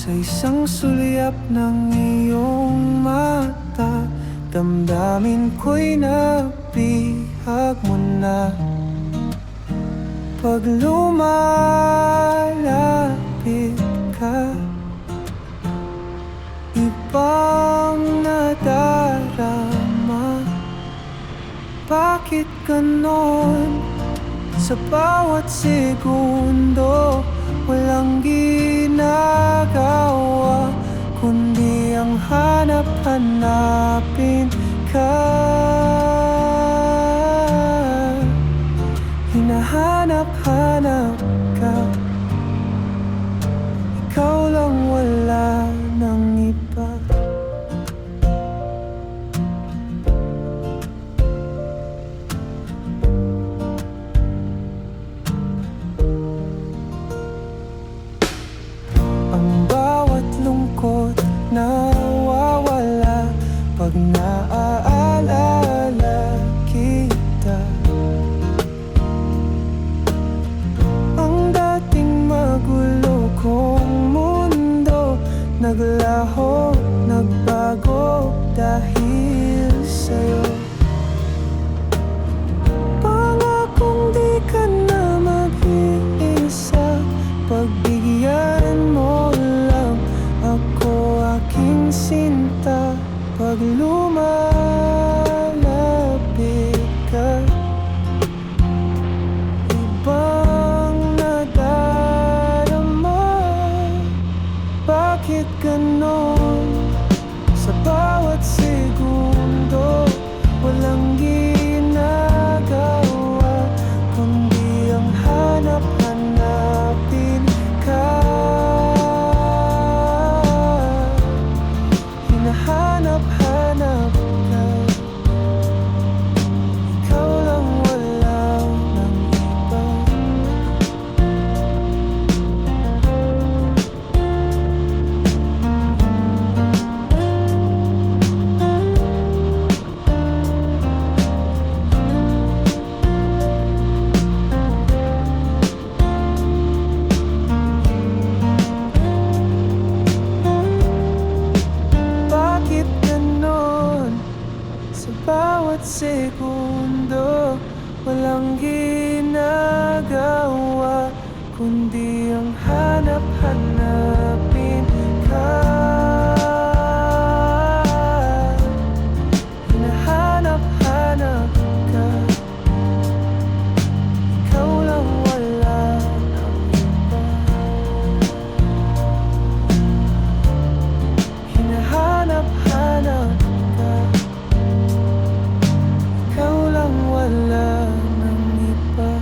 Sa isang sulyap ng iyong mata, damdamin ko'y nabihag mo na. Pag lumalapit ka, ibang nadarama. Bakit ganon? Sa bawat segundo, walang ginagawa kundi ang hanap-hanapin ka. Hinahanap-hanap ka, ikaw lang, wala nang iba. Ang bawat lungkot nawawala pag naaalala kita. Ang dating magulo kong mundo naglaho, nagbago dahil sa'yo. Pangakong di ka na mag-iisa, pagbigyan mo lang ako aking sinta. Pag lumalapit ka, ibang nadarama. Bakit ganon? Sa bawat segundo, walang ginagawa kundi ang hanap-hanapin ka. Hinahanap-hanap ka, ikaw lang, wala nang iba. Bakit ganon? Sa bawat segundo, walang ginagawa kundi ang hanap-hanapin ka. Hinahanap-hanap ka, ikaw lang, wala nang iba. Hinahanap-hanap ka, ikaw lang, wala nang iba.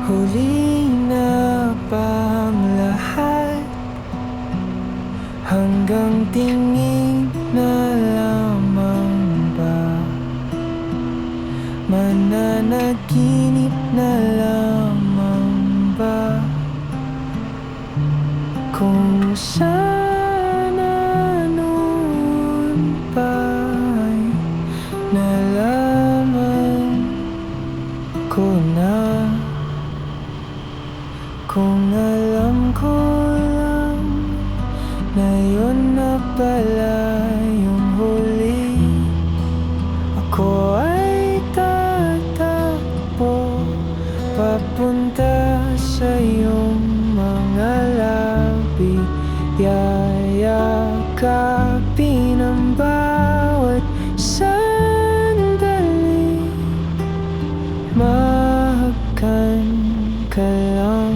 Huli na bang lahat? Hanggang tingin na lamang ba? Mananaginip na lamang ba? Kung sana noon pa'y nalaman ko na, kung alam ko lang na yun na pala yung huli, ako ay tatakbo papunta sa iyong mga labi. Yayakapin ang bawat sandali, mahagan ka lang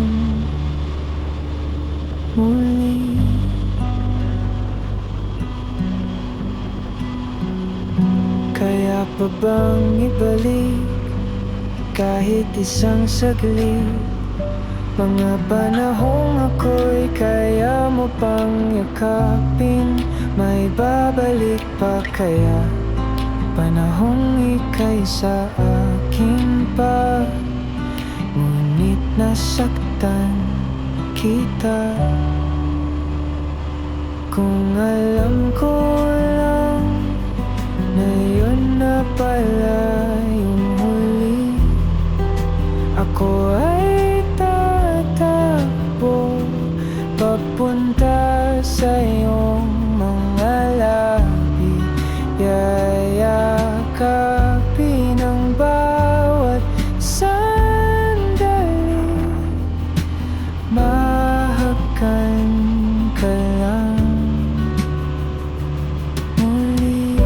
muli. Kaya pa bang ibalik kahit isang saglit? Mga panahong ako'y kaya mo pang yakapin, may babalik pa kaya? Panahong ika'y sa akin pa, ngunit nasaktan kita. Kung alam ko lang na yun na pala yung huli, ako ay tatakbo papunta sa iyong mga labi. Yayakapin ang bawat sandali, mahakan ka lang muli.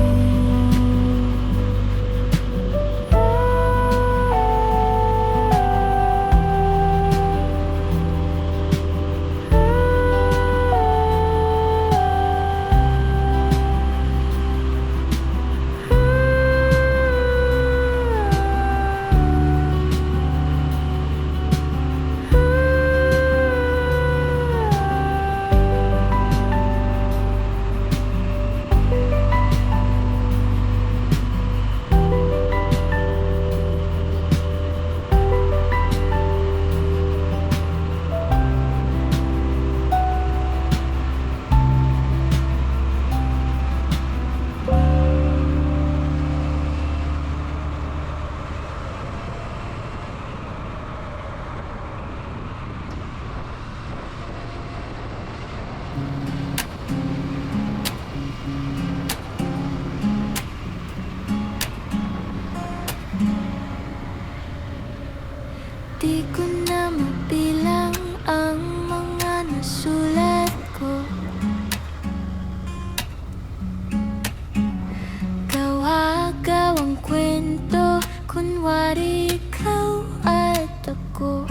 Di ko na mabilang ang mga nasulat ko. Gawa-gawang kwento, kunwari ikaw at ako.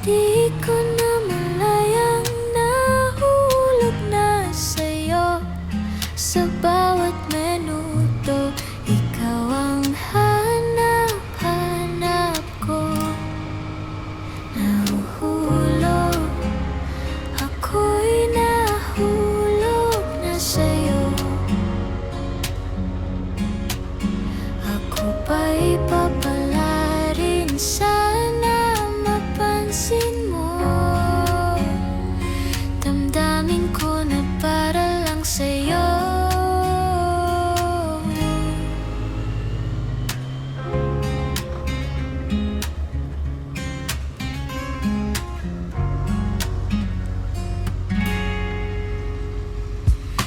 Di ko na malayang nahulog na sa'yo. Sa bawat minuto, ikaw ang hanap-hanap ko. Nahuhulog, ako'y nahulog na sa'yo. Ako ba'y papala rin, sana mapansin mo. Damdamin ko na para lang sa'yo.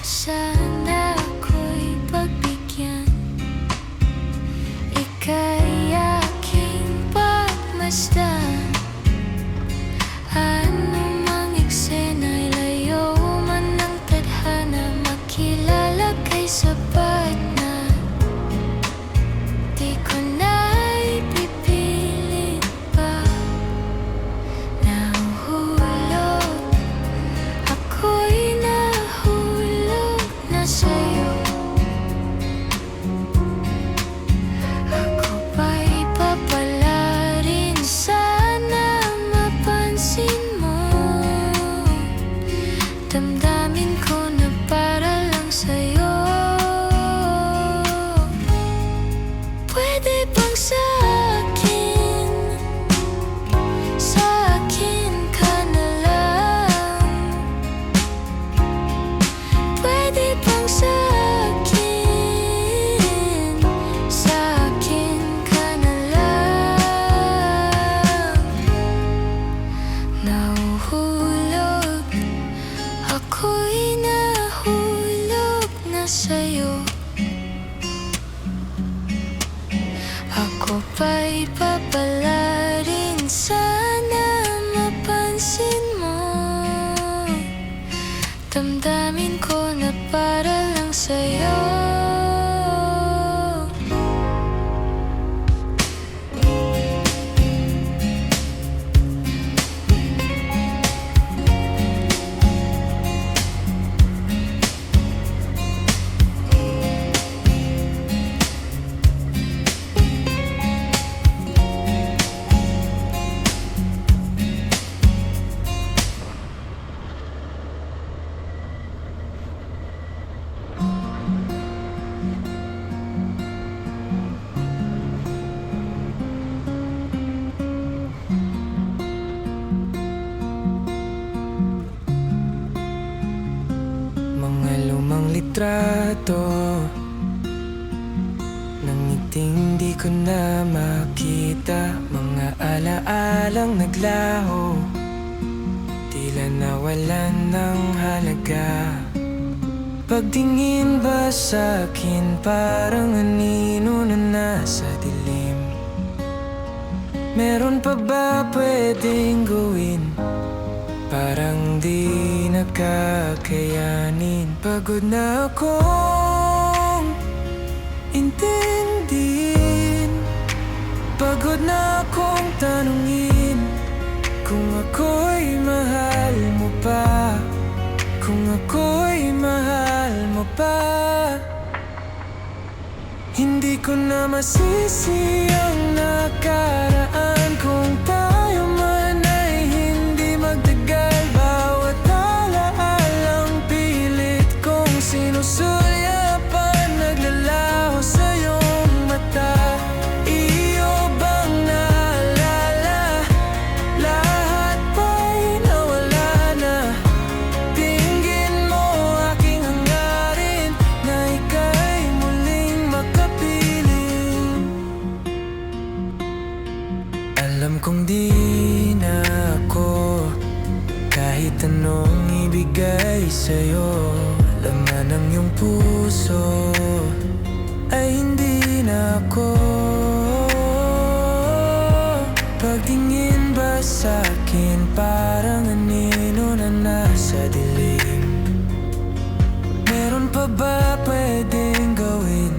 Sana ako'y pagbigyan, ika'y aking pagmasdan. Ano mang eksena'y layo man ng tadhana, makilala kay sapat na. Di ko na ipipilit pa. Nahuhulog, ako'y nahulog na sa'yo. Ako ba'y papala rin, sana mapansin mo. Damdamin ko na para lang sa'yo. Pwede bang sa akin ka na lang? Pwede bang sa akin ka na lang? Nahuhulog, ako'y nahulog na sa'yo. Ako ba'y papala rin, sana mapansin mo. Damdamin ko na para lang sa'yo. litrato ng ngiting di ko na makita. Mga alaalang naglaho, tila nawalan ng halaga. Pagtingin ba sa'kin parang anino na nasa dilim? Meron pa ba pwedeng gawin? Parang di nakakayanin. Pagod na akong intindihin, pagod na akong tanungin kung ako'y mahal mo pa, kung ako'y mahal mo pa. Hindi ko na masisi ang nakaraan kung tayo man ay hindi magtagal. Bawat alaalang pilit kong sinusulyapan, naglalaho sa iyong mata. Iyo bang naalala? Lahat ba'y nawala na? Tingin mo aking hangarin na ika'y muling makapiling. Alam kong di na ako kahit anong ibigay sa'yo. Laman ng iyong puso ay hindi na ako. Pagtingin ba sa'kin parang anino na nasa dilim? Meron pa ba pwedeng gawin?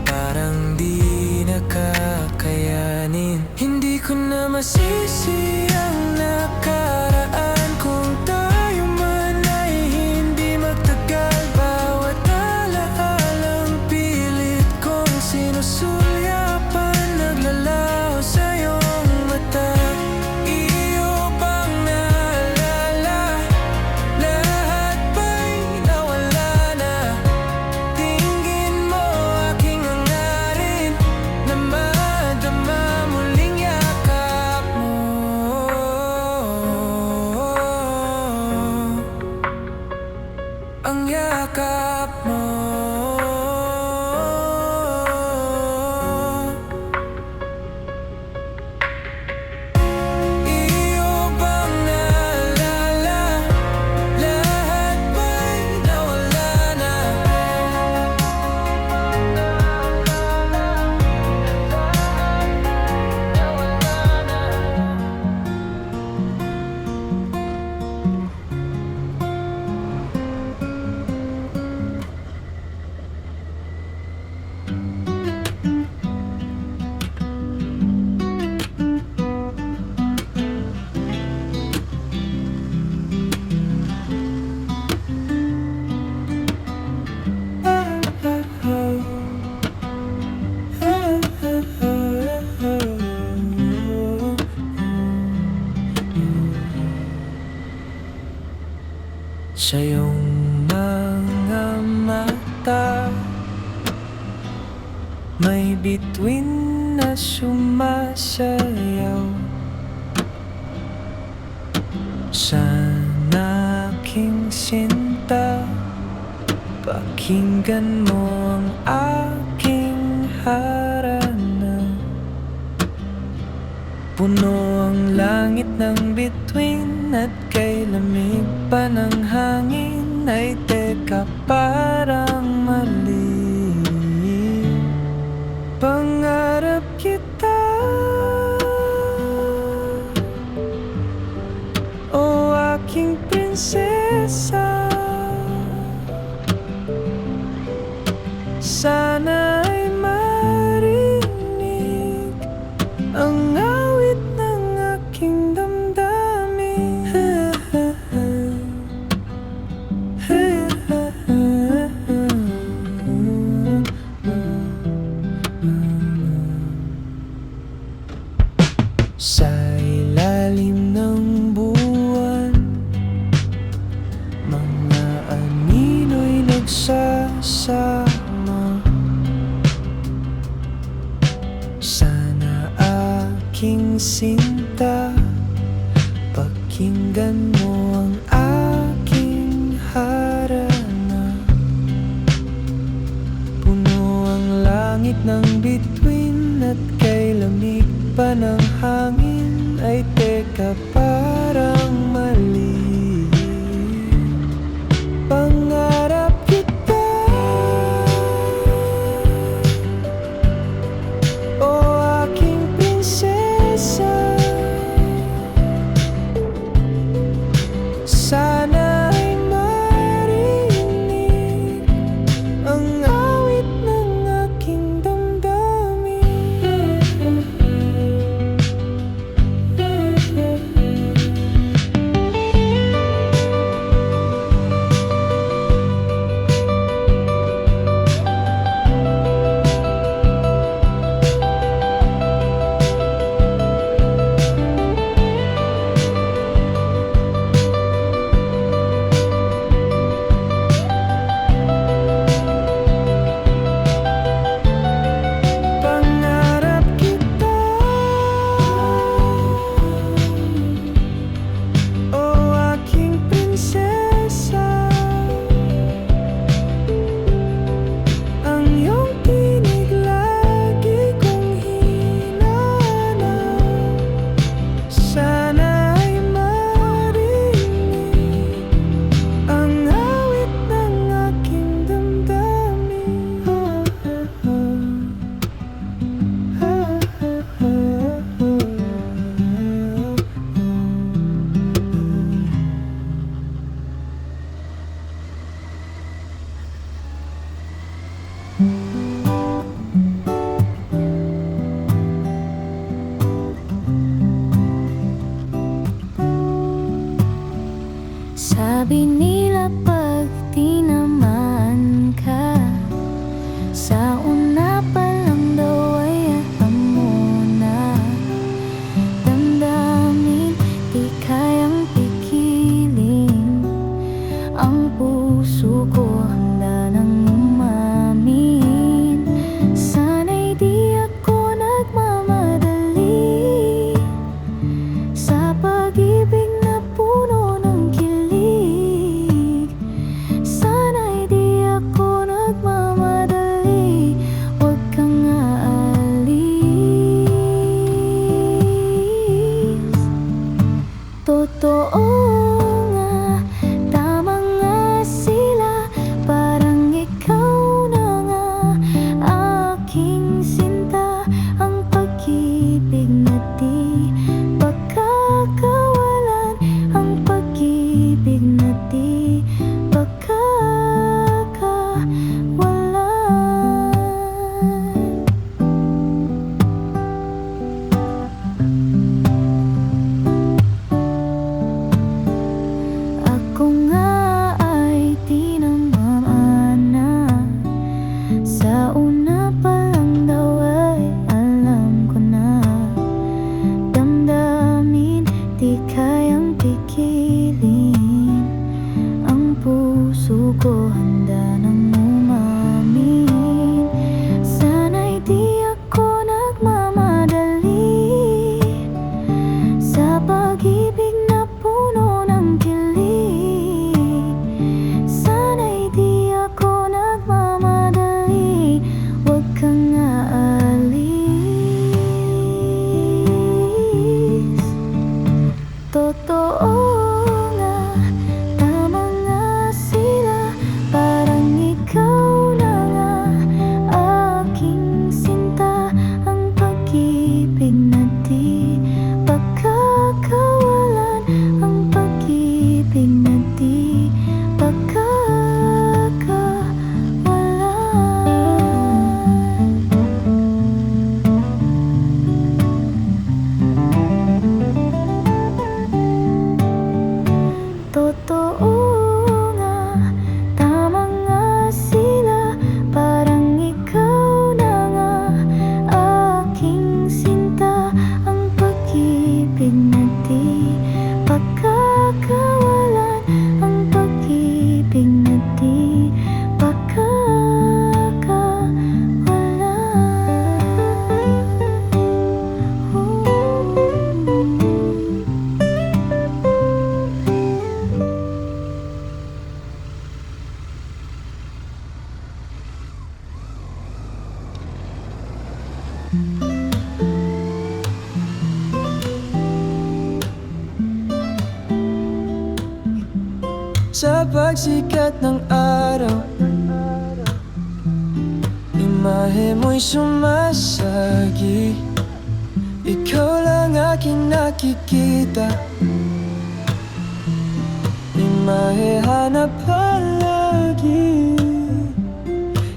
Parang di nakakayanin. Hindi ko na masisi ang nakaraan kung tayo man ay hindi magtagal. Bawat alaalang pilit kong sinusulyapan, naglalaho sa iyong mata. Iyo bang naalala? Lahat ba'y nawala na? Tingin mo aking hangarin na madama muling yakap mo. Ang yakap mo. Iyo bang naalala? Lahat ba'y nawala na? Sa iyong mga mata may bituin na sumasayaw. Sana aking sinta, pakinggan mo ang aking harana. Puno ang langit ng bituin at kay lamig pa ng hangin ay teka parang mali. Pangarap kita, o aking prinsesa. Sana ay marinig ang awit ng aking damdamin. Sa ilalim ng buwan, mga anino'y nagsasama. Sana aking sinta, pakinggan mo ang aking harana. awit ng bituin at kay lamig pa ng hangin ay teka parang mali. Pangarap kita, o aking prinsesa. Sana ay marinig ang awit ng aking damdamin. Pangarap kita, o aking prinsesa. Ang iyong tinig lagi kong hinahanap. Sana ay marinig ang awit ng aking damdamin. Sabi nila pag tinamaan ka, sa una pa lang daw ay alam mo na. Damdamin, di kayang pigilin. Ang puso ko handa nang umamin. Sana'y di ako nagmamadali sa pag-ibig na puno ng kilig. sa pagsikat ng araw. Imahe mo'y sumasagi, ikaw lang aking nakikita. Imahe hanap palagi.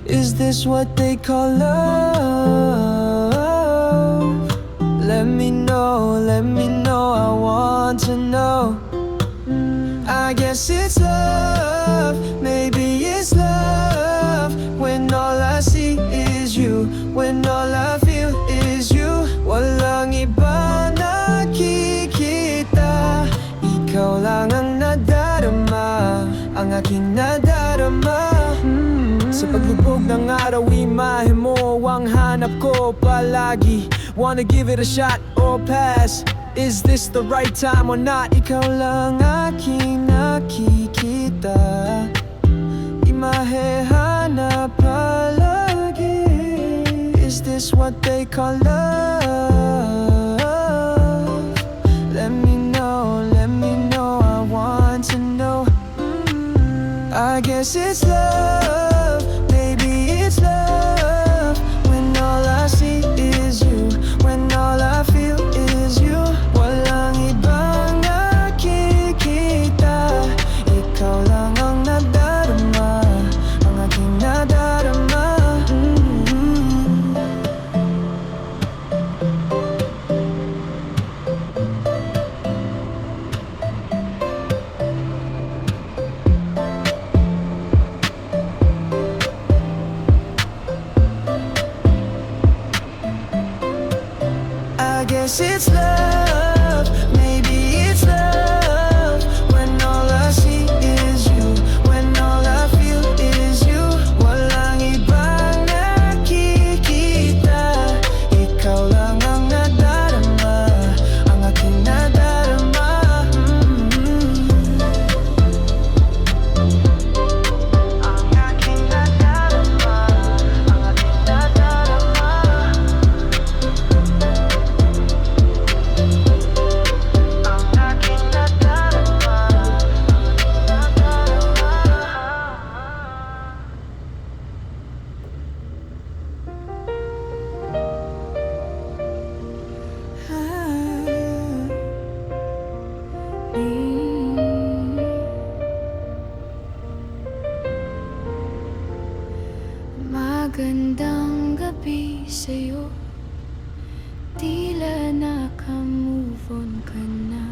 Is this what they call love? Let me know, I want to know. I guess it's love, maybe it's love. When all I see is you, when all I feel is you. Walang iba nakikita, ikaw lang ang nadarama, ang aking nadarama. Sa paglubog ng araw, imahe mo ang hanap ko palagi. Wanna give it a shot or pass? Is this the right time or not? Ikaw lang aking nakikita, imahe hanap palagi. Is this what they call love? Let me know, I want to know. I guess it's love, maybe it's love. When all I see is you, when all I feel is you. Walang ibang nakikita, ikaw lang ang nadarama, ang aking nadarama. I guess it's love, maybe it's love. When all I see is you, when all I feel is you. Walang ibang nakikita, ikaw lang ang nadarama, ang aking nadarama. Ang aking nadarama, ang aking nadarama. Magandang gabi sa'yo, tila naka-move on ka na.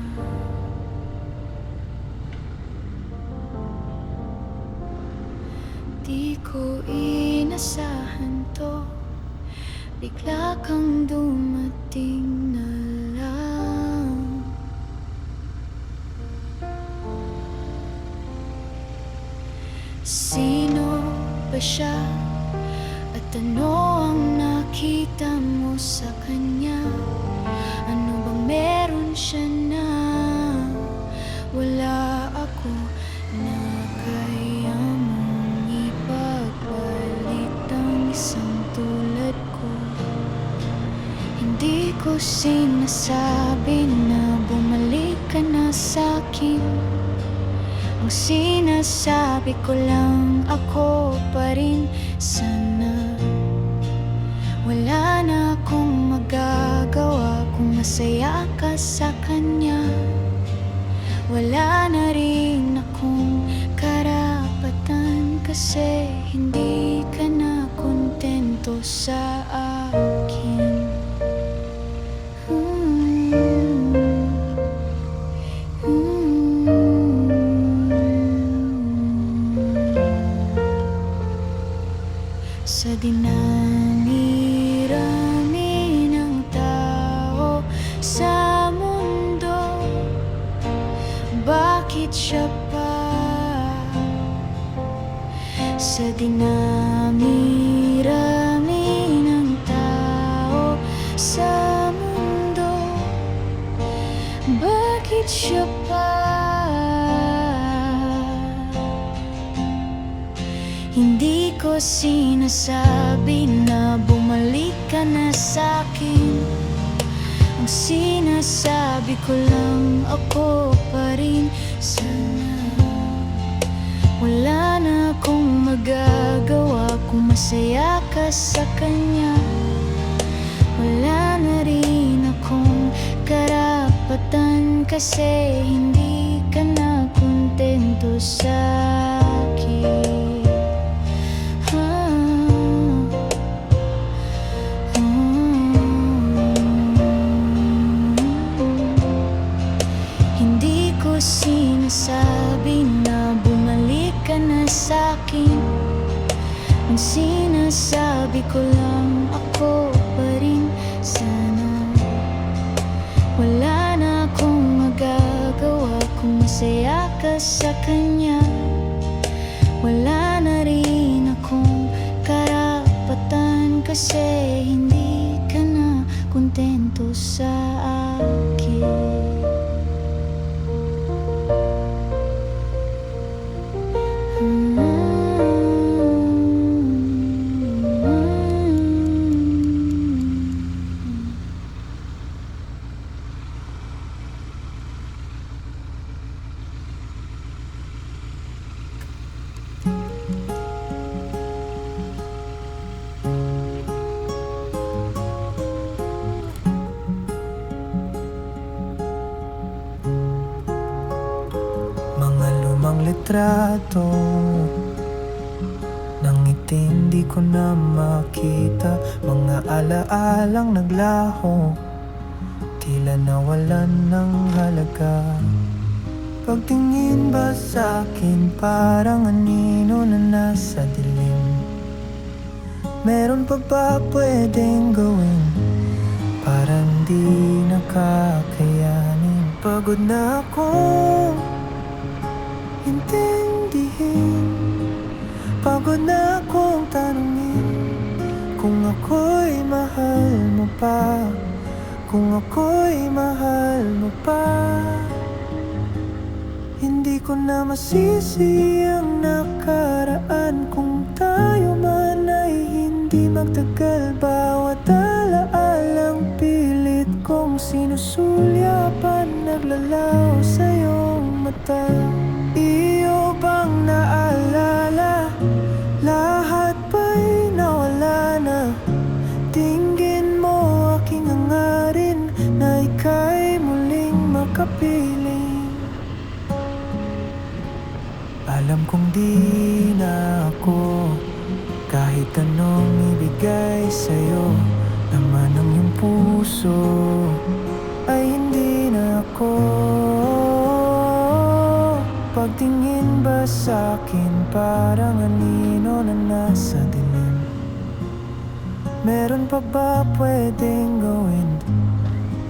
Di ko inasahan to, bigla kang dumating na lang. Sino ba siya? At ano ang nakita mo sa kanya? Ano bang meron siya na wala ako, na kaya mong ipagpalit ang isang tulad ko? Hindi ko sinasabi na bumalik ka na sa'kin. Ang sinasabi ko lang, ako pa rin sana. Wala na akong magagawa kung masaya ka sa kanya. Wala na rin akong karapatan kasi hindi ka na kontento sa akin. Sa dinami-rami ng tao sa mundo, bakit siya pa? Sa dinami-rami ng tao sa mundo, bakit siya pa? Hindi ko sinasabi na bumalik ka na sa'kin. Ang sinasabi ko lang, ako pa rin sana. Wala na akong magagawa kung masaya ka sa kanya. Wala na rin akong karapatan kasi hindi ka na kontento sa akin. Hindi ko sinasabi na bumalik ka na sa'kin. Ang sinasabi ko lang, ako pa rin sana. Wala na akong magagawa kung masaya ka sa kanya. Wala na rin akong karapatan kasi hindi ka na kontento sa akin. Mga lumang litrato ng itim di ko na makita. Mga alaalang naglaho, tila nawalan ng halaga. Pagtingin ba sa'kin parang anino na nasa dilim? Meron pa ba pwedeng gawin? Parang di nakakayanin. Pagod na akong intindihin, pagod na akong tanungin kung ako'y mahal mo pa, kung ako'y mahal mo pa. Hindi ko na masisi ang nakaraan kung tayo man ay hindi magtagal. Bawat alaalang pilit kong sinusulyapan, naglalaw sa iyong mata. Iyo bang naalala? Lahat ba'y nawala na? Tingin mo aking hangarin na ika'y muling makapiling. Alam kong di na ako kahit anong ibigay sa'yo. Laman ng iyong puso ay hindi na ako. Pagtingin ba sa'kin parang anino na nasa dilim? Meron pa ba pwedeng gawin?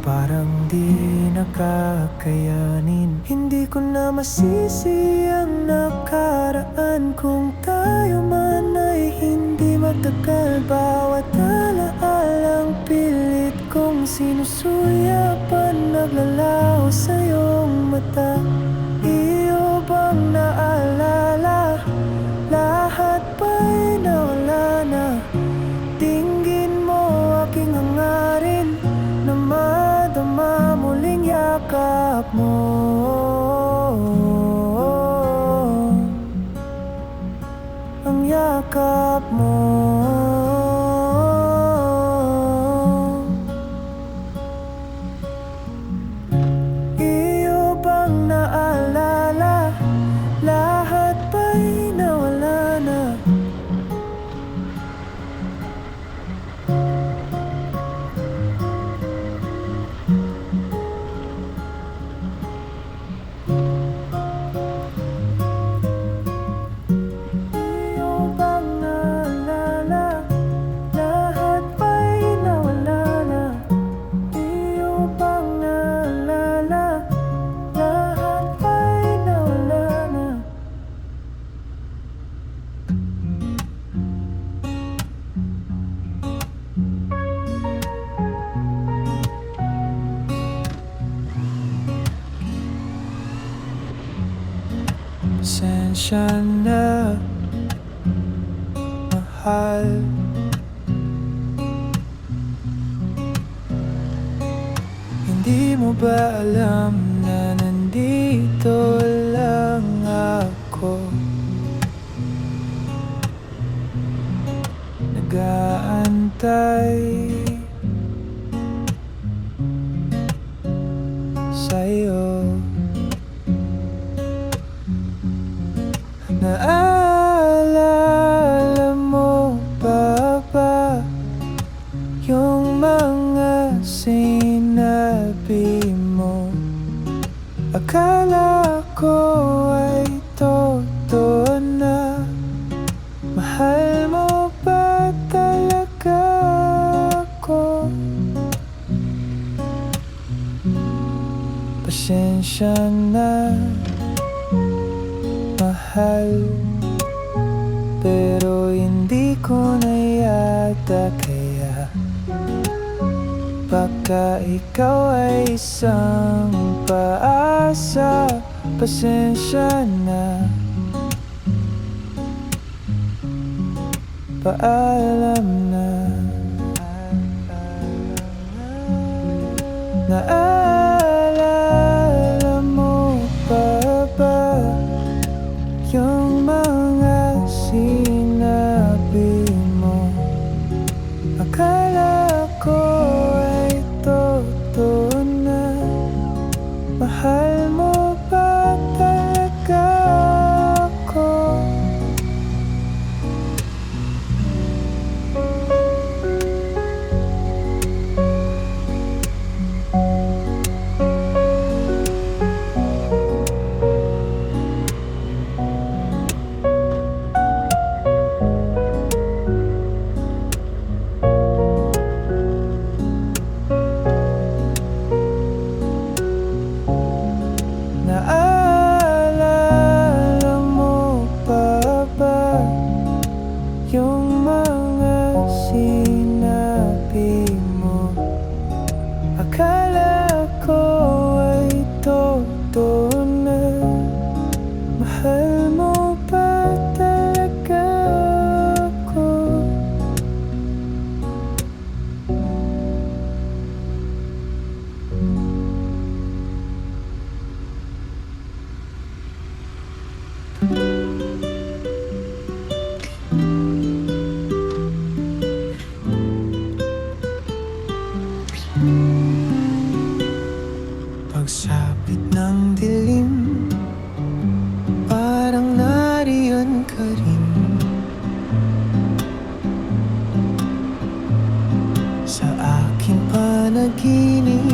Parang di nakakayanin. Hindi ko na masisi ang nakaraan kung tayo man ay hindi magtagal. Bawat alaalang pilit kong sinusuyapan, naglalaho sa iyong mata. Iyo bang naalala? Lahat ba'y nawala na? Tingin mo aking hangarin na madama muling yakap mo. Ang yakap mo. Iyo bang naalala? Lahat ba'y nawala na? Iyo bang naalala? Lahat ba'y nawala na? Iyo bang naalala? Lahat ba'y nawala na? Pasensya na, mahal. Hindi mo ba alam na nandito lang ako? nag-aantay sa'yo. Naalala mo pa ba yung mga sinabi mo? Akala ko ay totoo na. Mahal mo ba talaga ako? Pasensya na, mahal, pero hindi ko na yata kaya. Baka ikaw ay isang paasa. Pasensya na, paalam na. Naalala mo pa ba yung mga sinabi mo? Akala ko ay totoo na. Mahal mo ba talaga ako? Naalala mo pa ba yung mga sinabi mo? Akala ko ay totoo na. Mahal mo ba talaga ako? Pagsapit ng dilim, parang nariyan ka rin. Sa aking panaginip,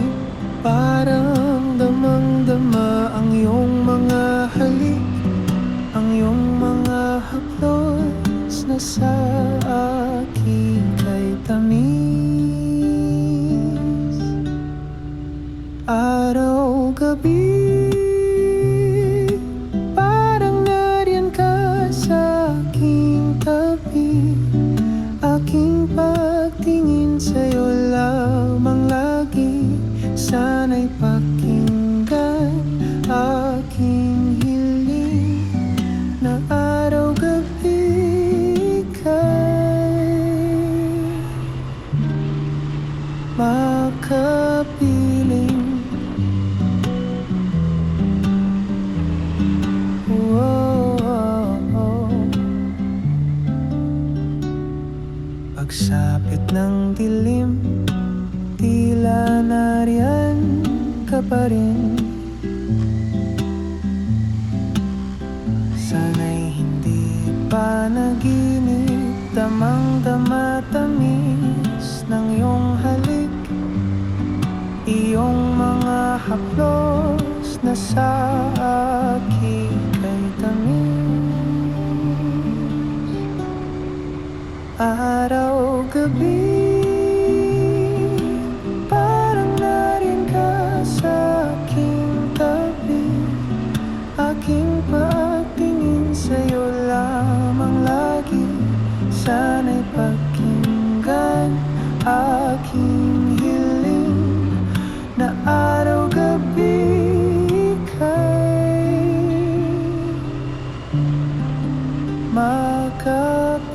parang damang-dama ang iyong mga halik, ang iyong mga haplos na sa aking kay tamis. Araw-gabi, parang nariyan ka sa aking tabi. Aking pagtingin sa'yo lamang lagi. Sana'y pakinggan aking hiling na araw-gabi ika'y makapiling. Pagsapit ng dilim, tila nariyan ka pa rin. Sana'y hindi panaginip, damang-dama tamis ng iyong halik, iyong mga haplos na sa aking kay tamis. Araw-gabi, parang nariyan ka sa aking tabi. Aking pagtingin sa'yo lamang lagi. Sana'y pakinggan aking hiling na araw-gabi ika'y makapiling.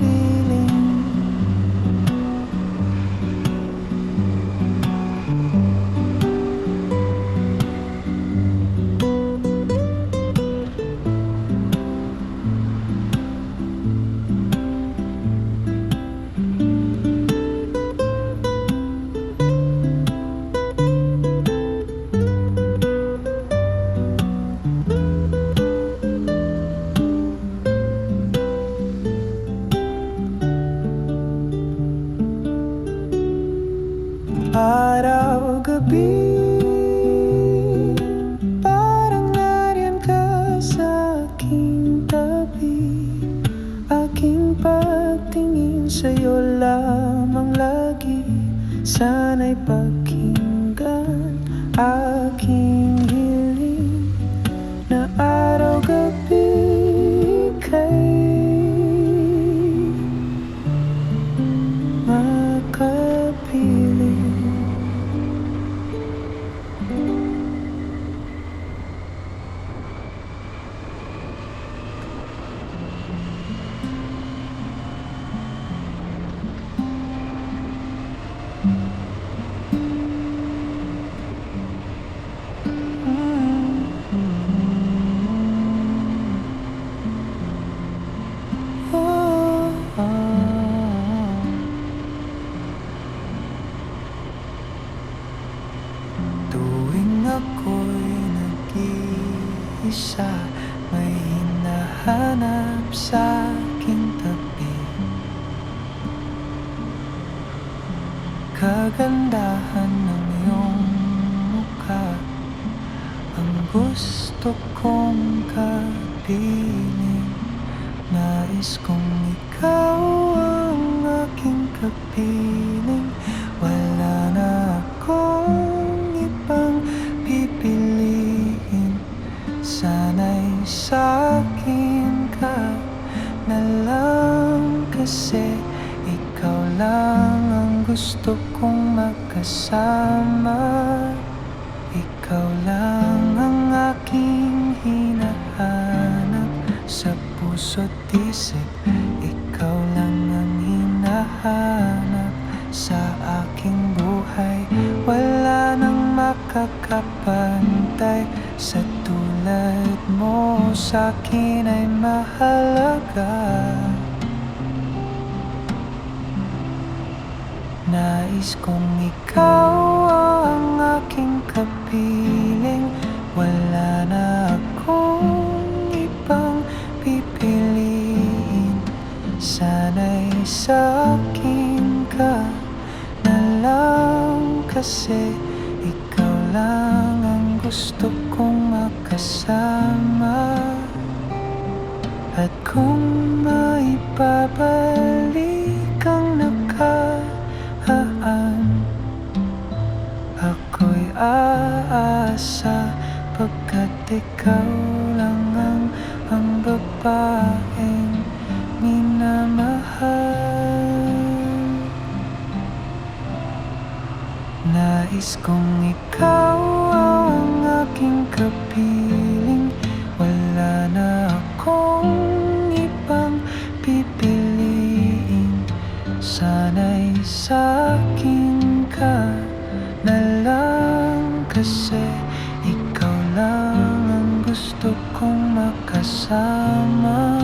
aking hiling na araw-gabi kay makapiling. Tuwing ako'y nag-iisa, may hinahanap sa aking tabi. Kagandahan ng iyong mukha, ang gusto kong kapiling. Nais kong ikaw ang aking kapiling. Wala na akong ibang pipiliin. Sana'y sa'kin ka na lang, kasi ikaw lang ang gusto kong makasama. Ikaw lang ang aking hinahanap sa puso't isip. Ikaw lang ang hinahanap sa aking buhay. Wala nang makakapantay sa tulad mo. Sa'kin ay mahalaga. Nais kong ikaw ang aking kapiling. Wala na akong ibang pipiliin. Sana'y sa'kin ka na lang, kasi ikaw lang ang gusto kong makasama. At kung maibabalik ang nakaraan, ako'y aasa, pagkat ikaw lang ang babaeng minamahal. Nais kong ikaw ang aking kapiling. Wala na akong ibang pipiliin. Sana'y sa'kin ka na lang, kasi ikaw lang ang gusto kong makasama.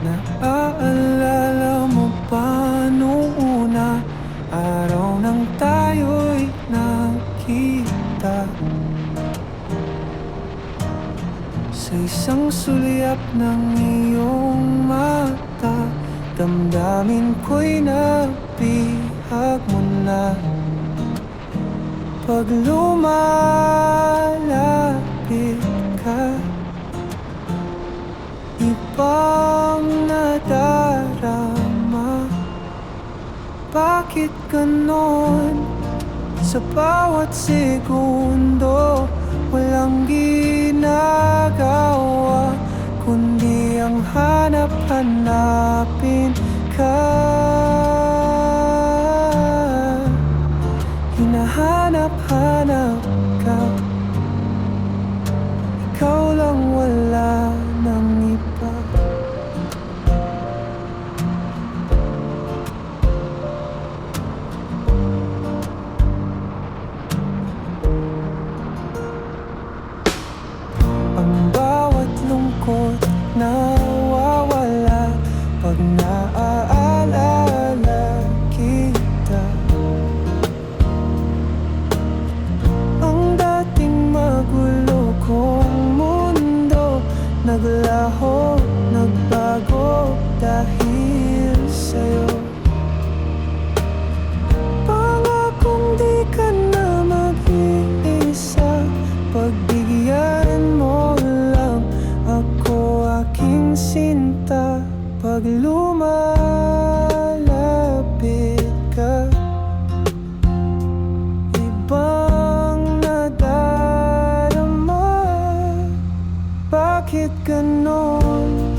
Naaalala mo pa noong una, araw nang tayo'y nakita sa isang sulyap ng iyong mata. Damdamin ko'y nabihag mo na. Pag lumalapit ka, ibang nadarama. Bakit ganon? Sa bawat segundo, walang ginagawa, kundi ang hanap-hanapin ka. Hinahanap-hanap ka. Ikaw lang, wala nang iba. Ang bawat lungkot nawawala Kapag lumalapit ka, ibang nadarama. Bakit ganon?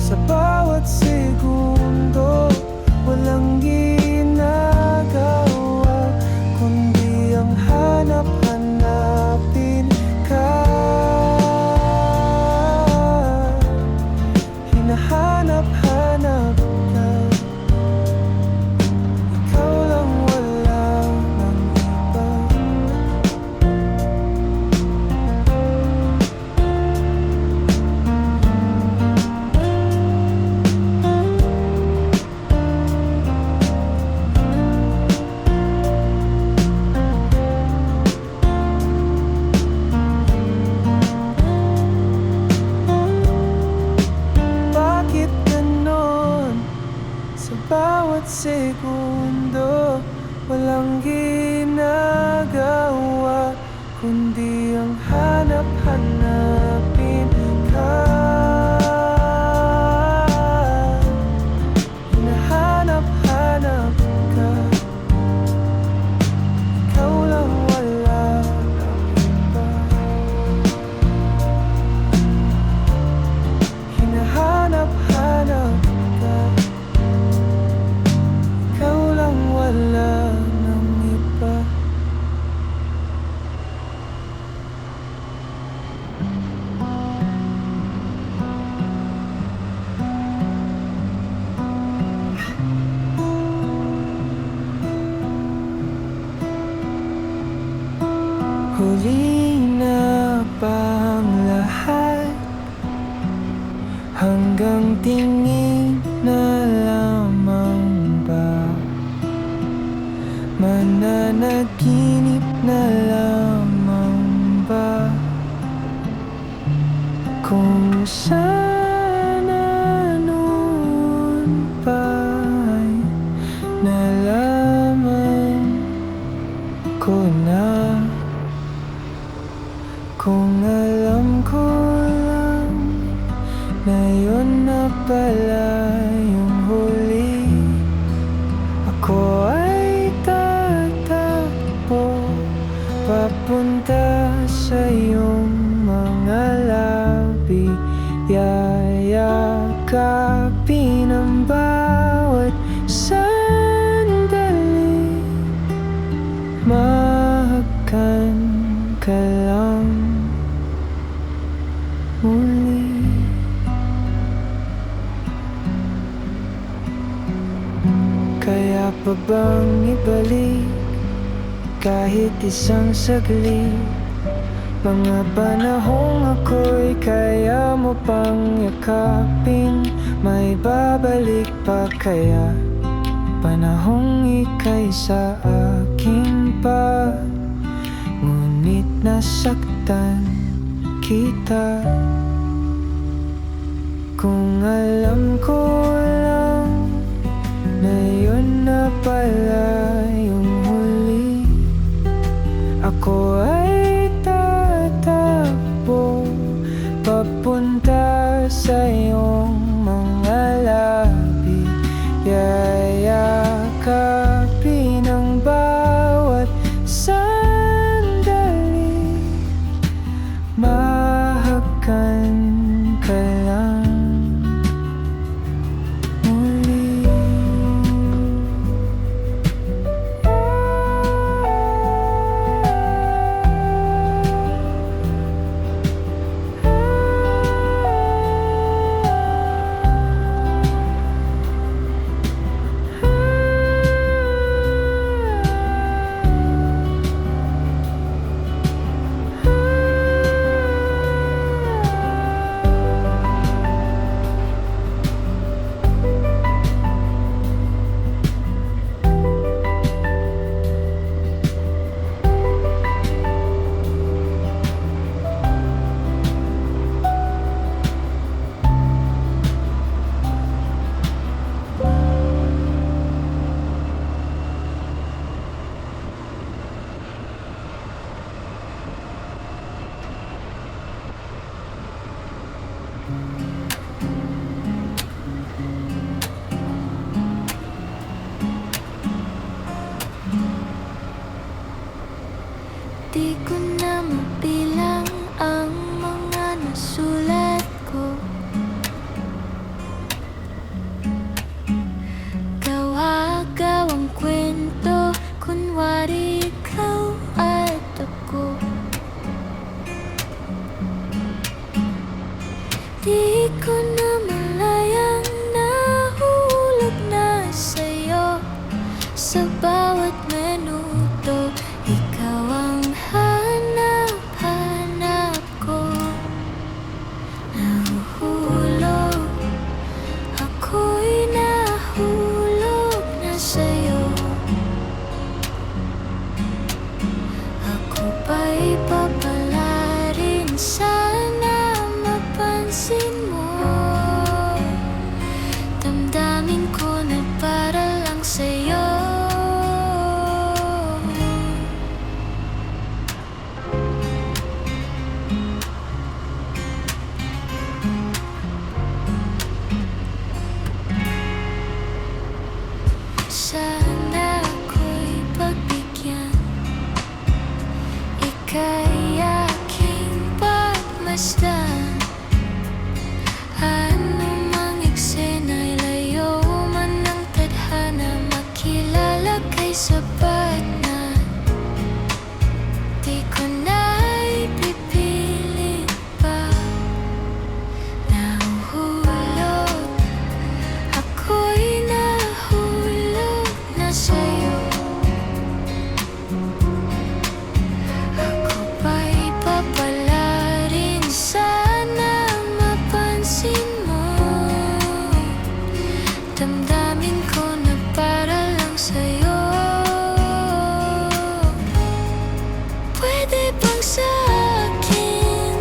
Sa bawat segundo, walang ginagawa kundi ang hanap-hanapin ka. Hinahanap-hanap ka, ikaw lang, wala nang iba. Bakit ganon? Sa bawat segundo, walang ginagawa kundi ang hanap-hanapin ka. Hinahanap-hanap ka, ikaw lang, wala nang iba. Hinahanap-hanap ka, ikaw lang, wala nang iba. Huli na ba ang lahat? Hanggang tingin na lamang ba? Mananaginip na lamang ba? Kung sana noon pa'y nalaman ko na, kung alam ko lang na yun na pala yung huli, ako ay tatakbo papunta sa iyong mga labi. Yayakapin ang bawat sandali, mahakan ka lang muli. Kaya pa bang ibalik kahit isang saglit? Mga panahong ako'y kaya mo pang yakapin, may babalik pa kaya? Panahong ika'y sa akin pa, ngunit nasaktan kita. Kung alam ko lang na yun na pala yung huli, ako ay tatakbo papunta sa iyong mga labi. Yayakapin ang bawat sandali, mahakan ka lang Damdamin ko na para lang sa'yo. Sana ako'y pagbigyan, ika'y aking pagmasdan. Ano mang eksena'y layo man ng tadhana, makilala kay sapat na. Di ko na'y pipilit pa. Nahuhulog, ako'y nahulog na sa'yo. Ako ba'y papala rin, sana mapansin mo. Damdamin ko na para lang sa'yo. Pwede bang sa'kin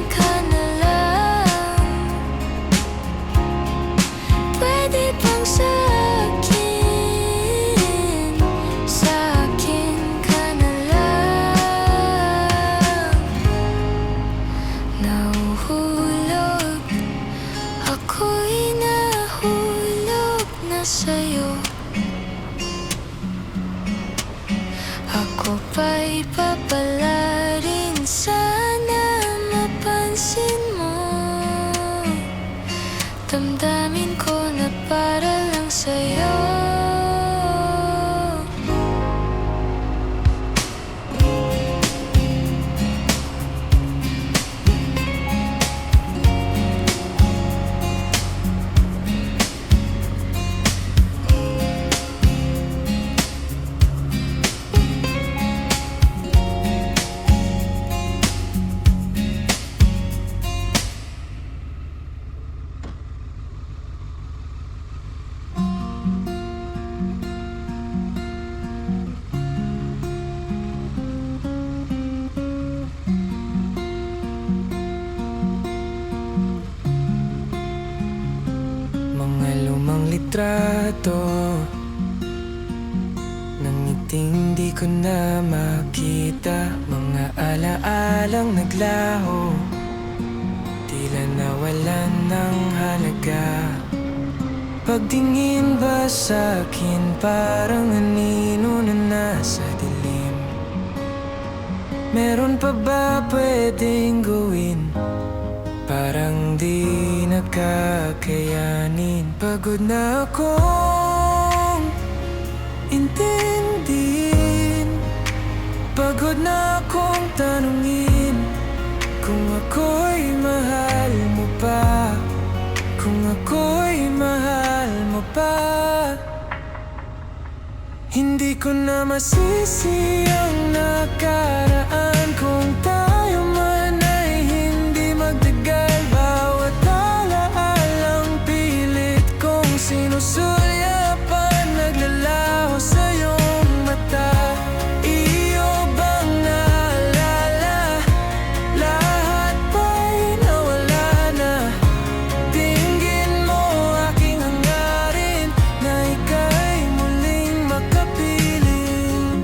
ka na lang? Pwede bang sa'kin ka na lang? Nahuhulog, ako'y nahulog na sa'yo. Ako ba'y papala rin, sana mapansin mo. Damdamin ko na para lang sa'yo. Mga lumang litrato ng ngiting di ko na makita, mga alaalang naglaho, tila nawalan ng halaga. Pagtingin ba sa'kin parang anino na nasa dilim? Meron pa ba pwedeng gawin? Parang di nakakayanin. Pagod na akong intindihin, pagod na akong tanungin kung ako'y mahal mo pa, kung ako'y mahal mo pa. Hindi ko na masisi ang nakaraan kung tayo man ay hindi magtagal. Bawat alaalang pilit kong sinusulyapan, naglalaho sa iyong mata. Iyo bang naalala? Lahat ba'y nawala na? Dinggin mo aking hangarin na ika'y muling makapiling.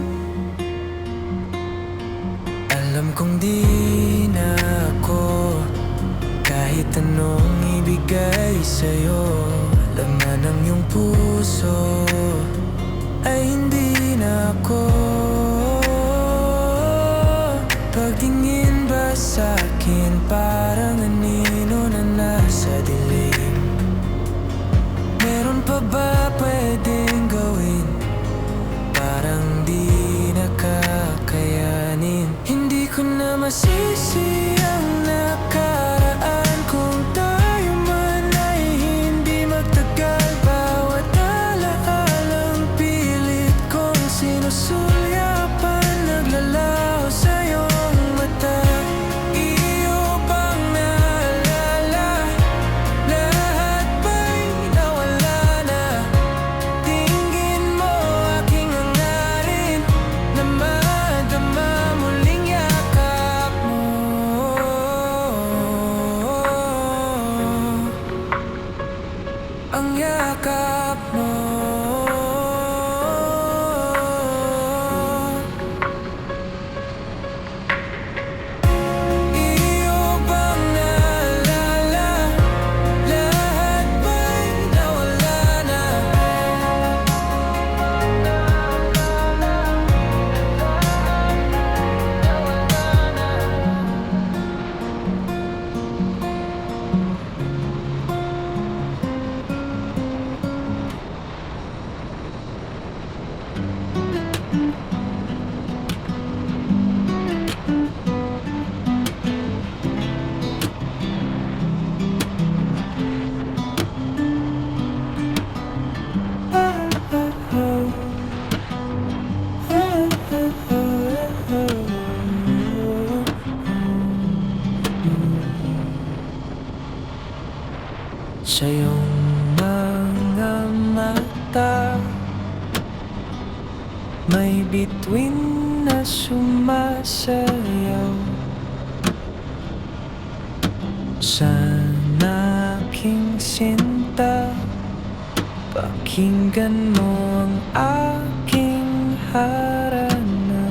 Alam kong di na ako kahit anong ibigay sa'yo. Laman ng iyong puso ay hindi na ako. Pagtingin ba sa'kin parang anino na nasa dilim? Meron pa ba pwedeng gawin? Parang di nakakayanin. Hindi ko na masisi ang nakaraan kung tayo man ay hindi magtagal. Bawat alaalang pilit kong sinusulyapan, naglalaho sa iyong mata. Iyo bang naalala? Lahat ba'y nawala na? Dinggin mo aking hangarin na madama muling yakap mo. ang yakap mo. Iyo bang naalala, lahat ba'y nawala na? Sa iyong mga mata may bituin na sumasayaw. Sana aking sinta, pakinggan mo ang aking harana.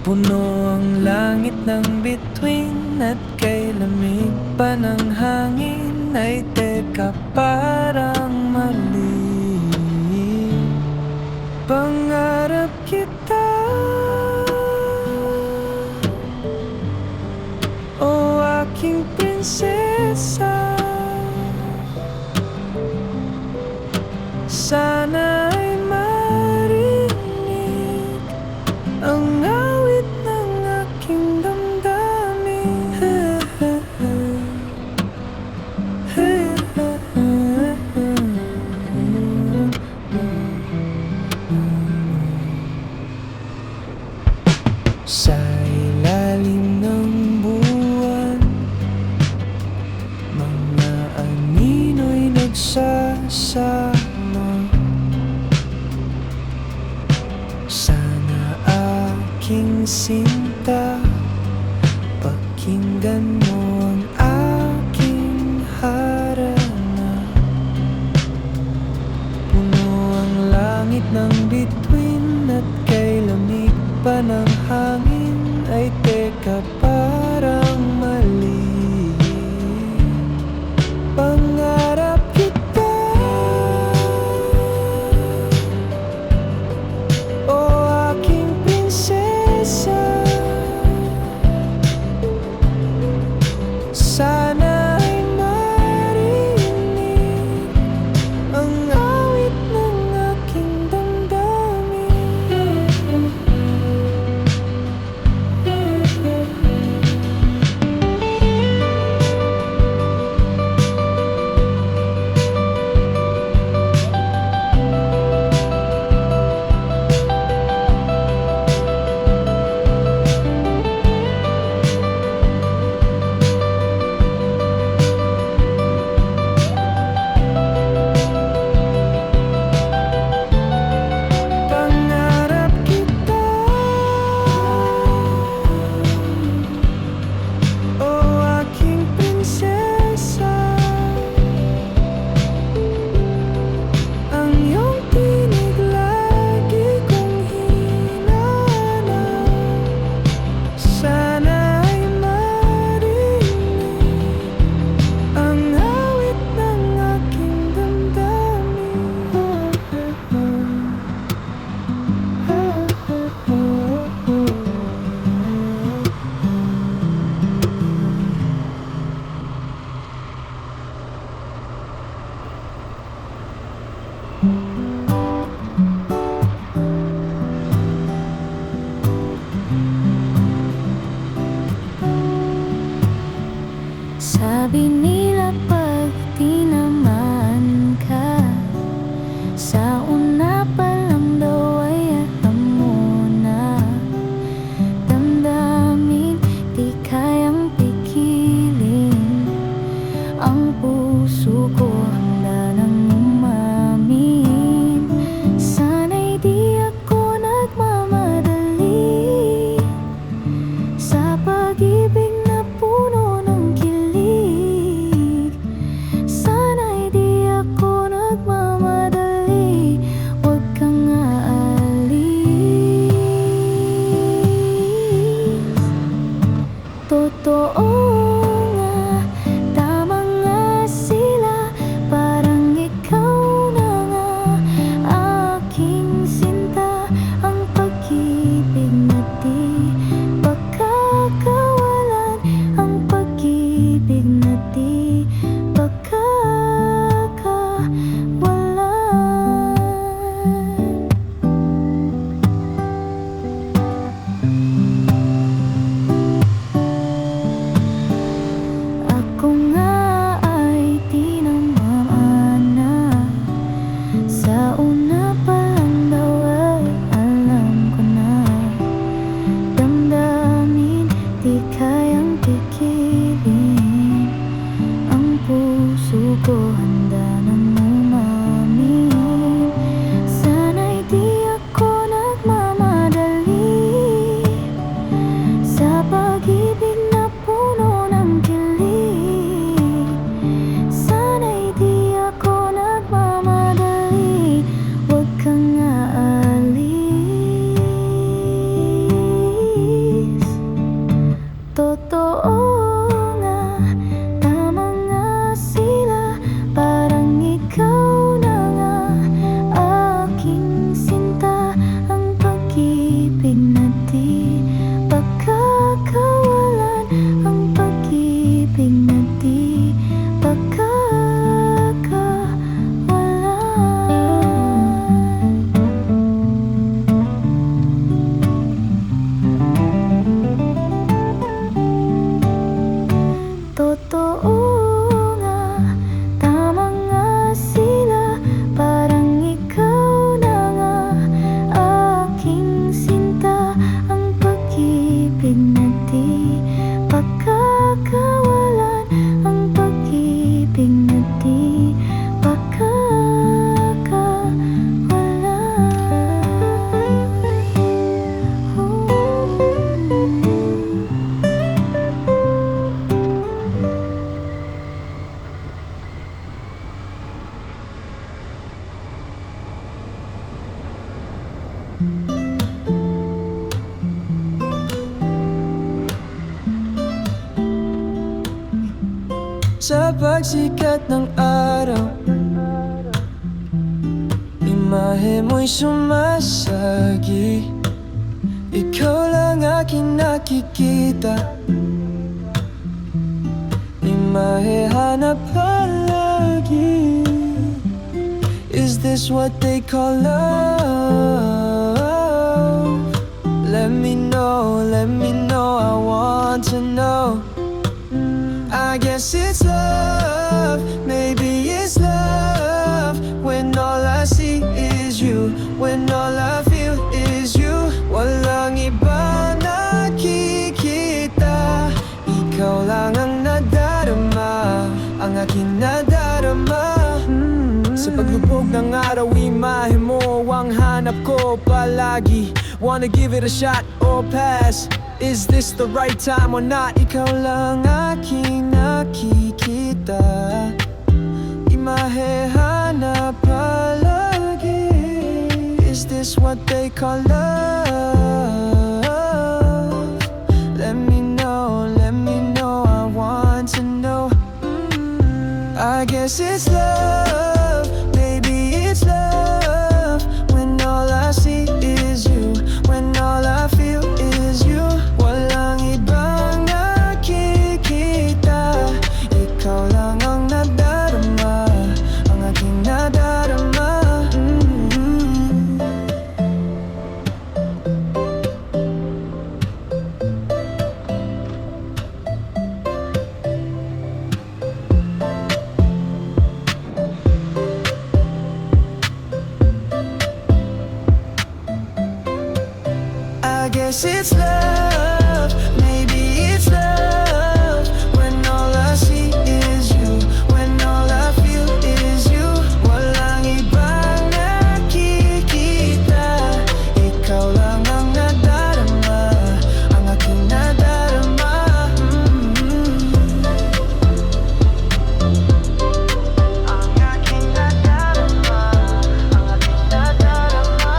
Puno ang langit ng bituin at kay lamig pa ng hangin ay teka parang mali. Pangarap kita, o aking prinsesa. Sana ay marinig ang awit ng aking damdamin. Sa ilalim ng buwan, mga anino'y nagsasama. Sana aking sinta, pakinggan mo ang aking harana. Puno ang langit ng bituin at kay lamig pa ng hangin ay teka parang mali. Pangarap kita, o aking prinsesa. Sana ay marinig ang awit ng aking damdamin. Pangarap kita, o aking prinsesa. Ang iyong tinig lagi kong hinahanap. Sana ay marinig ang awit ng aking damdamin. Sabi nila pag tinamaan ka, sa una pa lang daw ay alam mo na. Damdamin di kayang pigilin, ang puso ko handa nang umamin. Sana'y di ako nagmamadali sa pag-ibig na puno ng kilig. Sana ko handa nang umamin. Sana'y di ako nagmamadali sa pag-ibig na puno ng kilig. Sana'y di ako nagmamadali, huwag kang aalis. Totoo nga, tama nga sila, parang ikaw na nga aking sinta. Ang pag-ibig na di pagkakawalan, ang pag-ibig na di totoo nga, tama nga sila, parang ikaw na nga aking sinta. Ang pag-ibig na di pagkakawalan, ang pag-ibig na di Sa pagsikat ng araw, imahe mo'y sumasagi. Ikaw lang aking nakikita, imahe hanap palagi. Is this what they call love? Let me know, I want to know. I guess it's love, maybe it's love. When all I see is you, when all I feel is you. Walang iba nakikita, ikaw lang ang nadarama, ang aking nadarama. Sa paglubog ng araw, imahe mo ang hanap ko palagi. Wanna give it a shot or pass? Is this the right time or not? Ikaw lang aking nakikita, imahe hanap palagi. Is this what they call love? Let me know, I want to know. I guess it's love, maybe it's love. When all I see is you, when all I feel is you. Walang ibang nakikita, ikaw lang ang nadarama, ang aking nadarama. I guess it's love, maybe it's love. When all I see is you, when all I feel is you. Walang ibang nakikita, ikaw lang ang nadarama, ang aking nadarama. Ang aking nadarama, ang aking nadarama.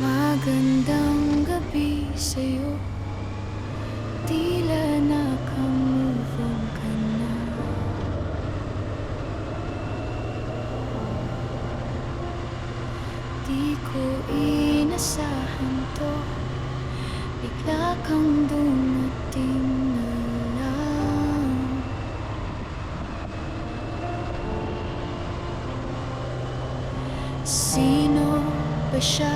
Magandang gabi sa'yo, tila naka-move on ka na. Di ko inasahan to, bigla kang dumating na lang. Sino ba siya?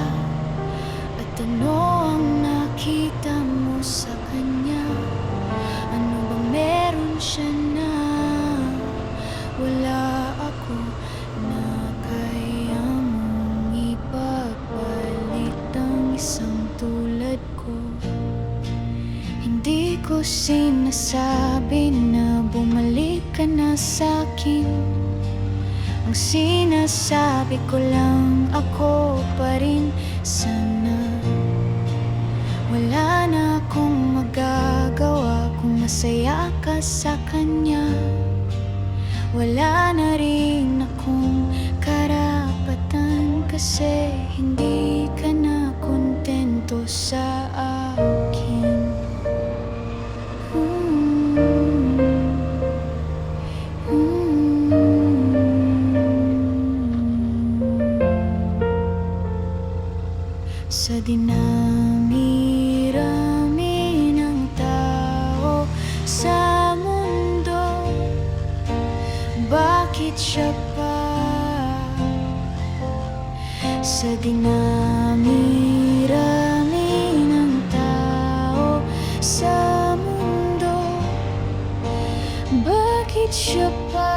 At ano ang nakita mo sa kanya? Ano bang meron siya na wala ako, na kaya mong ipapalit ang isang tulad ko? Hindi ko sinasabi na bumalik ka na sa'kin. Ang sinasabi ko lang, ako pa rin sana. Wala na akong magagawa kung masaya ka sa kanya. Wala na rin akong karapatan kasi hindi ka na kontento sa akin. Sa dinami-rami ng tao sa mundo, bakit siya pa? Sa dinami-rami ng tao sa mundo, bakit siya pa?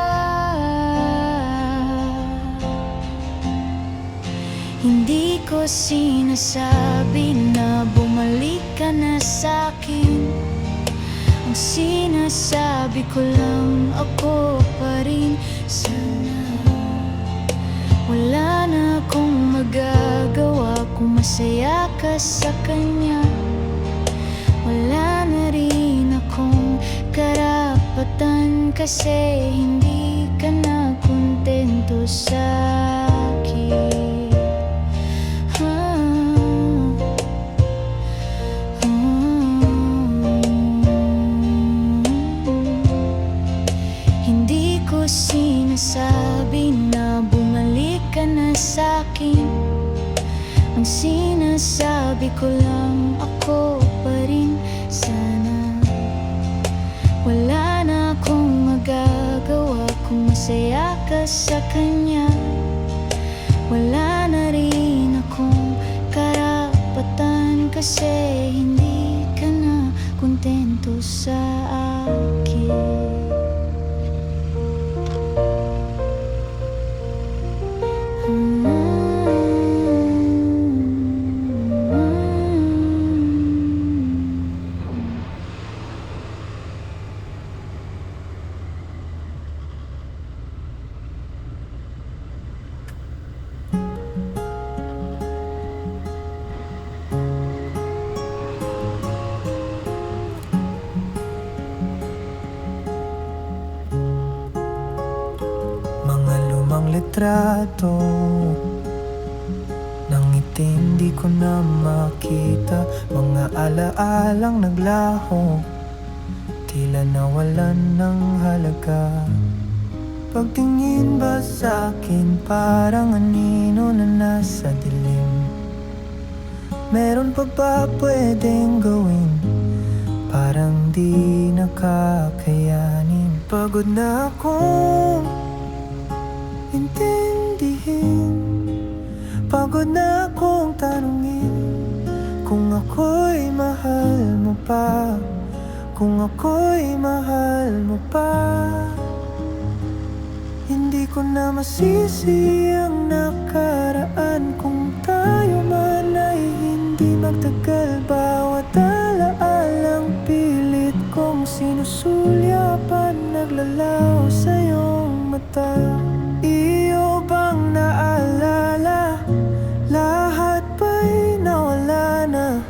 Hindi ko sinasabi na bumalik ka na sa'kin. Ang sinasabi ko lang, ako pa rin sana. Wala na akong magagawa kung masaya ka sa kanya. Wala na rin akong karapatan kasi hindi ka na kontento sa akin. Hindi ko sinasabi na bumalik ka na sa'kin. Ang sinasabi ko lang, ako pa rin sana. Wala na akong magagawa kung masaya ka sa kanya. Wala na rin akong karapatan kasi hindi ka na kontento sa akin. Ang litrato ng itim di ko na makita. Mga alaalang naglaho, tila nawalan ng halaga. Pagtingin ba sa'kin parang anino na nasa dilim? Meron pa ba pwedeng gawin? Parang di nakakayanin. Pagod na akong intindihin, pagod na akong tanungin kung ako'y mahal mo pa, kung ako'y mahal mo pa. Hindi ko na masisi ang nakaraan kung tayo man ay hindi magtagal. Bawat alaalang pilit kong sinusulyapan, naglalaho sa iyong mata. Iyo bang naalala? Lahat ba'y nawala na?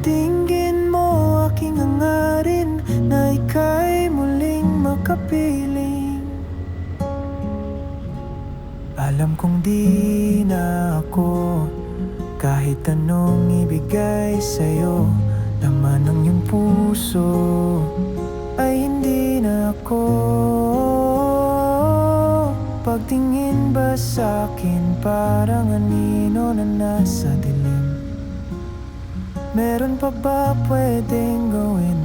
Tingin mo aking hangarin na ika'y muling makapiling. Alam kong di na ako kahit anong ibigay sa'yo. Laman ng iyong puso ay hindi na ako. Pagtingin ba sa'kin parang anino na nasa dilim? Meron pa ba pwedeng gawin?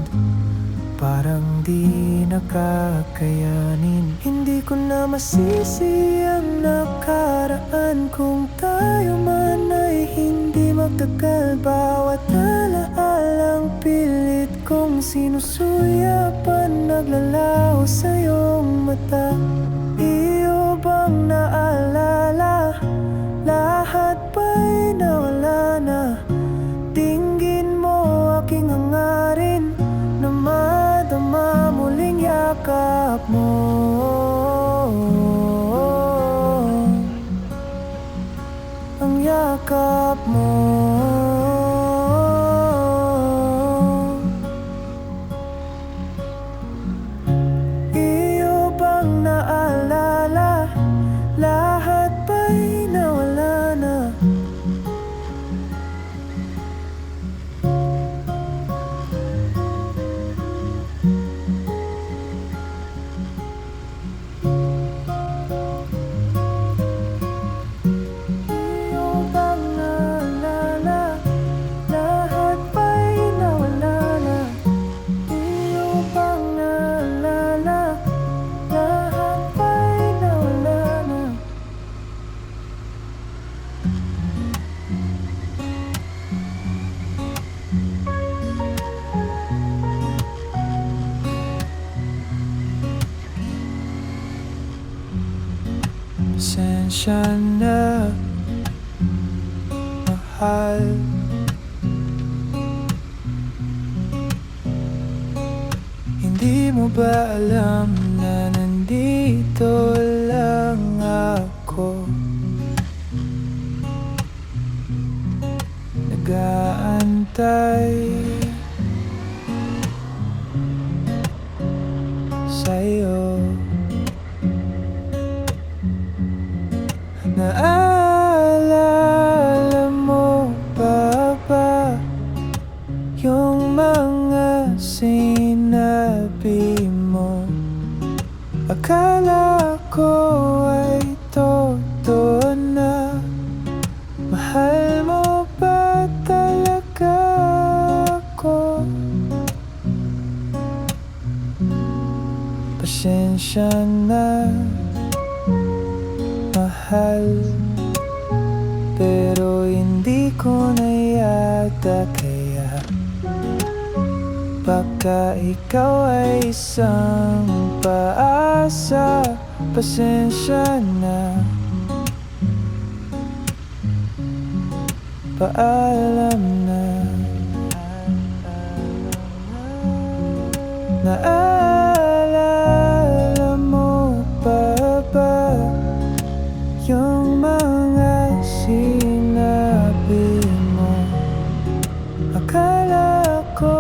Parang di nakakayanin. Hindi ko na masisi ang nakaraan Alam kong tayo man ay hindi magtagal. Bawat alaalang pilit kong sinusuyapan, naglalaho sa iyong mata. Iyo bang naalala? Lahat ba'y nawala na? Dinggin mo aking hangarin na madama muling yakap mo. Ang yakap mo. Iyo bang naalala? Lahat ba'y nawala na? Pasensya na, mahal. Hindi mo ba alam na nandito lang ako? Nag-aantay sa'yo. Naalala mo pa ba yung mga sinabi mo? Akala ko ay totoo na. Mahal mo ba talaga ako? Pasensya na, mahal, pero hindi ko na yata kaya. Baka ikaw ay isang paasa. Pasensya na, paalam na. Naalala mo pa ba yung mga sinabi mo? Akala ko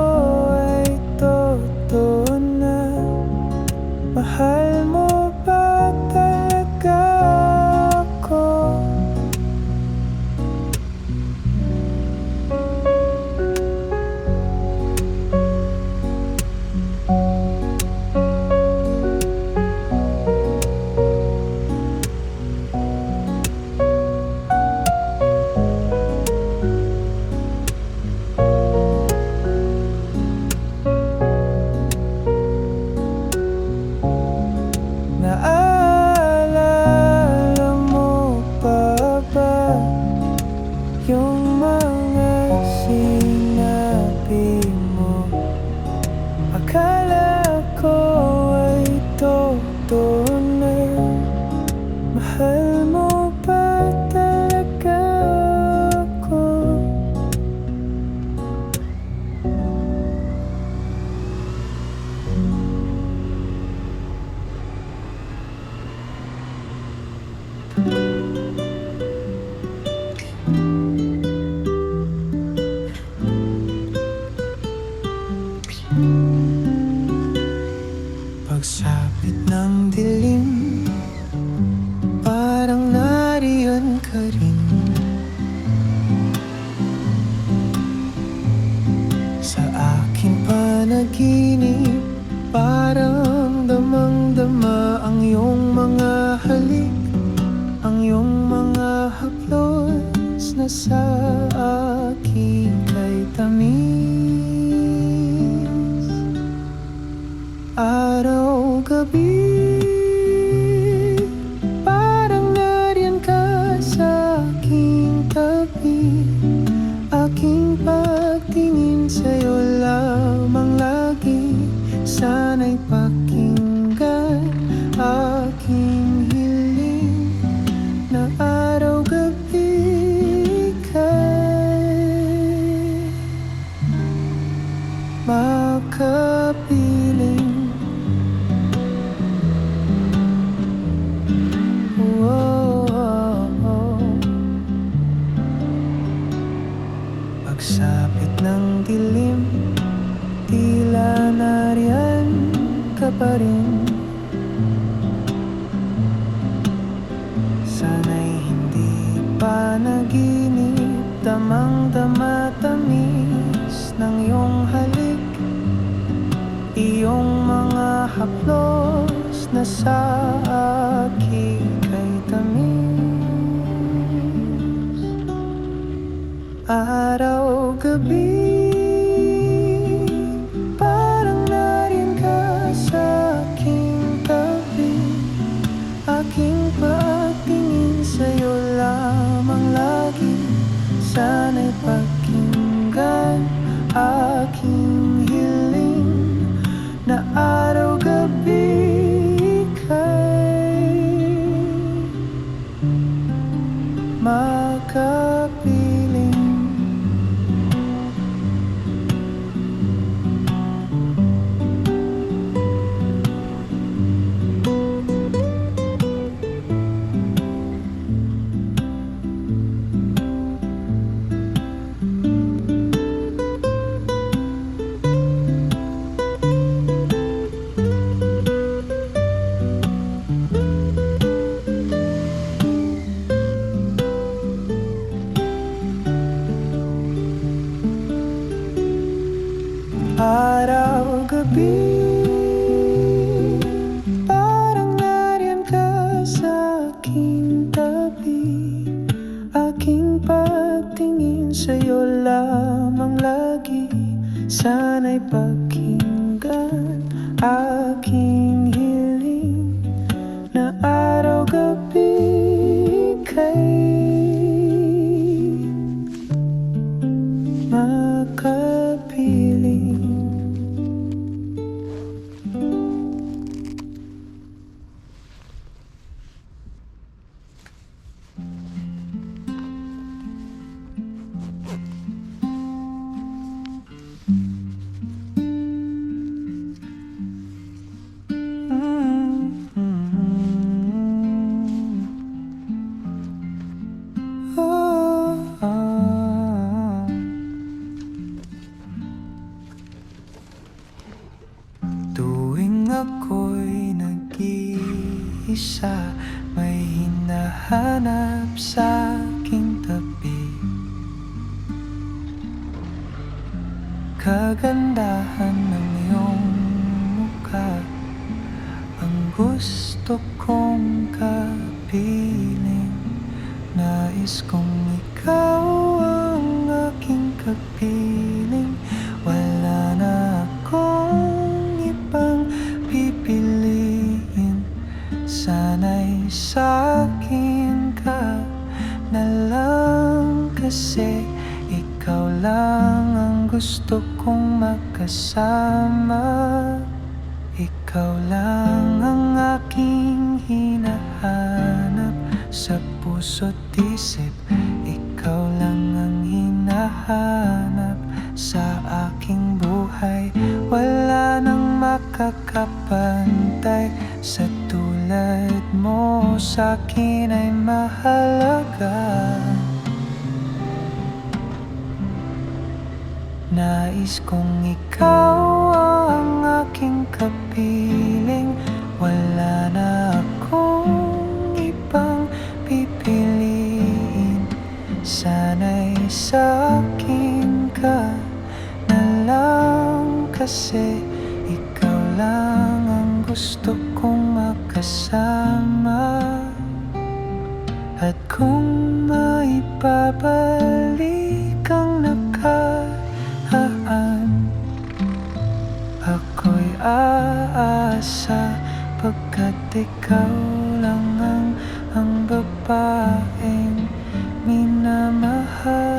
ay totoo na. Mahal mo ba talaga ako? Naalala mo pa ba yung mga sinabi mo? Akala ko ay totoo na. Mahal mo ba talaga ako? Pagsapit ng dilim, parang nariyan ka rin. Sa aking panaginip, parang damang-dama ang iyong mga halik, ang iyong mga haplos na sa aking kay tamis. Araw-gabi, parang nariyan ka sa dilim, tila nariyan ka pa rin. Sana'y hindi pa naginip, damang-dama tamis ng iyong halik, iyong mga haplos na sa akin kay tamis. Araw-gabi, parang nariyan ka sa aking tabi, aking pagtingin sa'yo lamang lagi. Sana'y pakinggan aking hiling, na araw-gabi ika'y makapiling. Araw-gabi, parang nariyan ka sa aking tabi, aking pagtingin sa'yo lamang lagi. Sana'y pakinggan aking hiling, na araw-gabi ika'y makapiling. Tuwing ako'y nag-iisa, may hinahanap sa aking tabi, kagandahan ng iyong mukha, ang gusto kong kapiling. Nais kong ikaw ang aking kapiling, wala na akong ibang pipiliin. Sana'y sa'kin ka na lang, kasi ikaw lang ang gusto kong makasama. Ikaw lang ang aking hinahanap sa puso't isip, ikaw lang ang hinahanap sa aking buhay. Wala nang makakapantay sa tulad mo, sa'kin ay mahalaga. Nais kong ikaw ang aking kapiling, wala na akong ibang pipiliin. Sana'y sa'kin ka na lang, kasi ikaw lang ang gusto kong makasama. At kung maipabalik ang nakaraan, ako'y aasa, pagkat ikaw lang ang babaeng minamahal.